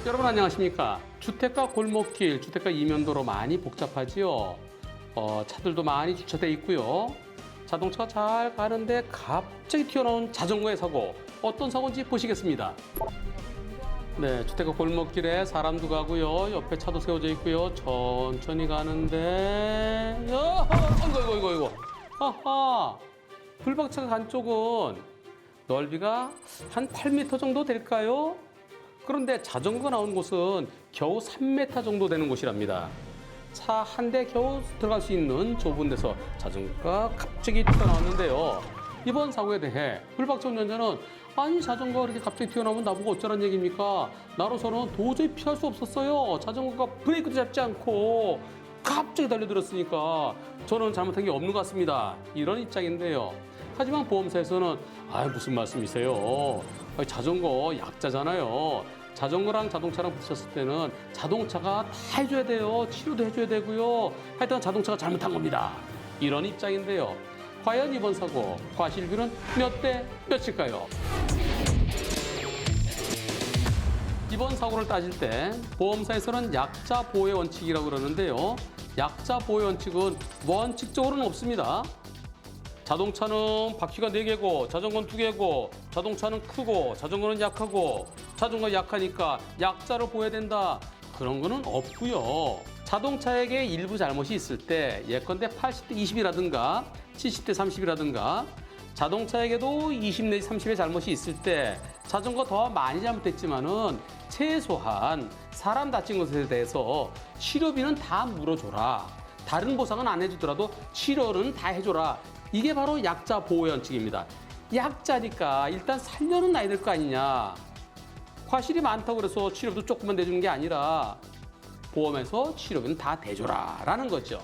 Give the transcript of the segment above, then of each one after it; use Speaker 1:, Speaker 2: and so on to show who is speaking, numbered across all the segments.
Speaker 1: 여러분 안녕하십니까? 주택가 골목길, 주택가 이면도로 많이 복잡하지요. 차들도 많이 주차돼 있고요. 자동차가 잘 가는데 갑자기 튀어나온 자전거의 사고. 어떤 사고인지 보시겠습니다. 네, 주택가 골목길에 사람도 가고요. 옆에 차도 세워져 있고요. 천천히 가는데, 어이구. 하하. 불박차가 간 쪽은 넓이가 한 8m 정도 될까요? 그런데 자전거가 나온 곳은 겨우 3m 정도 되는 곳이랍니다. 차 한 대 겨우 들어갈 수 있는 좁은 데서 자전거가 갑자기 튀어나왔는데요. 이번 사고에 대해 불박차 운전자는 아니 자전거가 이렇게 갑자기 튀어나오면 나보고 어쩌란 얘기입니까? 나로서는 도저히 피할 수 없었어요. 자전거가 브레이크도 잡지 않고 갑자기 달려들었으니까 저는 잘못한 게 없는 것 같습니다. 이런 입장인데요. 하지만 보험사에서는 무슨 말씀이세요? 자전거 약자잖아요. 자전거랑 자동차랑 붙였을 때는 자동차가 다 해줘야 돼요. 치료도 해줘야 되고요. 하여튼 자동차가 잘못한 겁니다. 이런 입장인데요. 과연 이번 사고 과실비는 몇 대 몇일까요? 이번 사고를 따질 때 보험사에서는 약자 보호의 원칙이라고 그러는데요. 약자 보호의 원칙은 원칙적으로는 없습니다. 자동차는 바퀴가 4개고 자전거는 2개고 자동차는 크고 자전거는 약하고 자전거가 약하니까 약자를 보호해야 된다. 그런 거는 없고요. 자동차에게 일부 잘못이 있을 때 예컨대 80대 20이라든가 70대 30이라든가 자동차에게도 20 내지 30의 잘못이 있을 때 자전거 더 많이 잘못됐지만은 최소한 사람 다친 것에 대해서 치료비는 다 물어줘라. 다른 보상은 안 해주더라도 치료는 다 해줘라. 이게 바로 약자 보호 원칙입니다. 약자니까 일단 살려는 놔야 될 거 아니냐. 과실이 많다고 그래서 치료비도 조금만 내주는 게 아니라 보험에서 치료비는 다 대줘라 라는 거죠.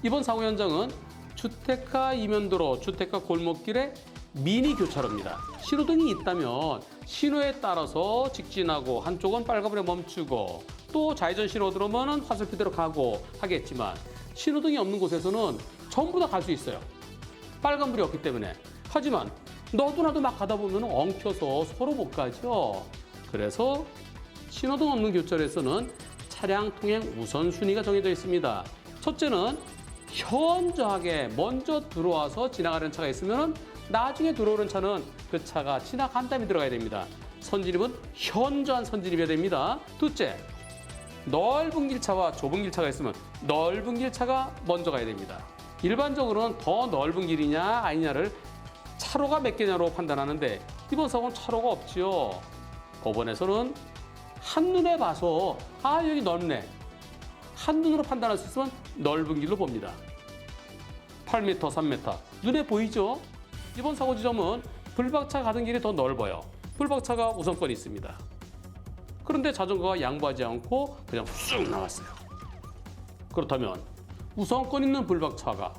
Speaker 1: 이번 사고 현장은 주택가 이면도로 주택가 골목길의 미니 교차로입니다. 신호등이 있다면 신호에 따라서 직진하고 한쪽은 빨간불에 멈추고 또 좌회전 신호 들어오면 화살표대로 가고 하겠지만 신호등이 없는 곳에서는 전부 다 갈 수 있어요. 빨간불이 없기 때문에. 하지만 너도 나도 막 가다 보면 엉켜서 서로 못 가죠. 그래서 신호등 없는 교차로에서는 차량 통행 우선순위가 정해져 있습니다. 첫째는 현저하게 먼저 들어와서 지나가는 차가 있으면 나중에 들어오는 차는 그 차가 지나간 다음에 들어가야 됩니다. 선진입은 현저한 선진입이어야 됩니다. 둘째, 넓은 길차와 좁은 길차가 있으면 넓은 길차가 먼저 가야 됩니다. 일반적으로는 더 넓은 길이냐 아니냐를 차로가 몇 개냐로 판단하는데 이번 사고는 차로가 없지요. 법원에서는 한눈에 봐서 여기 넓네. 한눈으로 판단할 수 있으면 넓은 길로 봅니다. 8m, 3m. 눈에 보이죠? 이번 사고 지점은 불박차 가던 길이 더 넓어요. 불박차가 우선권이 있습니다. 그런데 자전거가 양보하지 않고 그냥 쑥 나왔어요. 그렇다면 우선권 있는 불박차가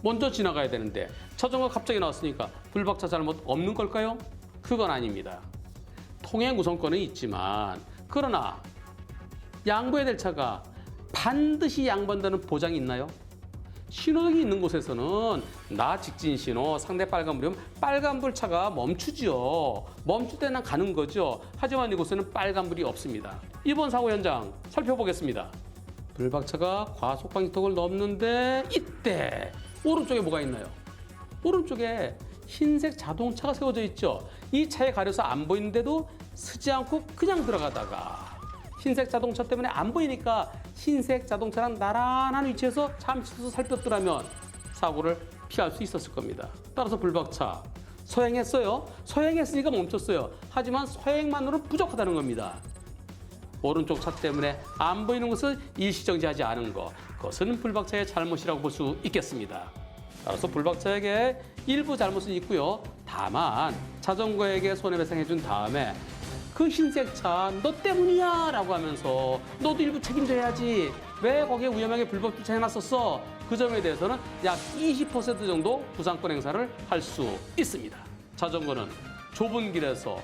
Speaker 1: 먼저 지나가야 되는데 자전거가 갑자기 나왔으니까 불박차 잘못 없는 걸까요? 그건 아닙니다. 통행 우선권은 있지만 그러나 양보해야 될 차가 반드시 양보한다는 보장이 있나요? 신호등이 있는 곳에서는 나 직진 신호, 상대 빨간불이면 빨간불 차가 멈추죠. 멈출 때는 가는 거죠. 하지만 이곳에는 빨간불이 없습니다. 이번 사고 현장 살펴보겠습니다. 불박차가 과속 방지턱을 넘는데 이때 오른쪽에 뭐가 있나요? 오른쪽에 흰색 자동차가 세워져 있죠. 이 차에 가려서 안 보이는데도 서지 않고 그냥 들어가다가 흰색 자동차 때문에 안 보이니까 흰색 자동차랑 나란한 위치에서 잠시 서서 살폈더라면 사고를 피할 수 있었을 겁니다. 따라서 불박차 서행했어요. 서행했으니까 멈췄어요. 하지만 서행만으로는 부족하다는 겁니다. 오른쪽 차 때문에 안 보이는 것을 일시정지하지 않은 것, 그것은 불박차의 잘못이라고 볼 수 있겠습니다. 따라서 불박차에게 일부 잘못은 있고요. 다만 자전거에게 손해배상해 준 다음에 그 흰색 차 너 때문이야 라고 하면서 너도 일부 책임져야지. 왜 거기에 위험하게 불법 주차해놨었어? 그 점에 대해서는 약 20% 정도 부상권 행사를 할 수 있습니다. 자전거는 좁은 길에서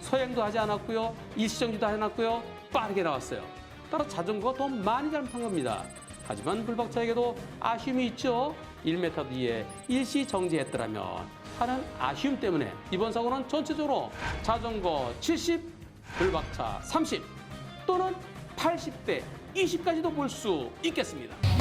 Speaker 1: 서행도 하지 않았고요. 일시정지도 하지 않았고요. 빠르게 나왔어요. 따라 자전거가 더 많이 잘못한 겁니다. 하지만 불박차에게도 아쉬움이 있죠. 1m 뒤에 일시 정지했더라면 하는 아쉬움 때문에 이번 사고는 전체적으로 자전거 70, 불박차 30 또는 80대 20까지도 볼 수 있겠습니다.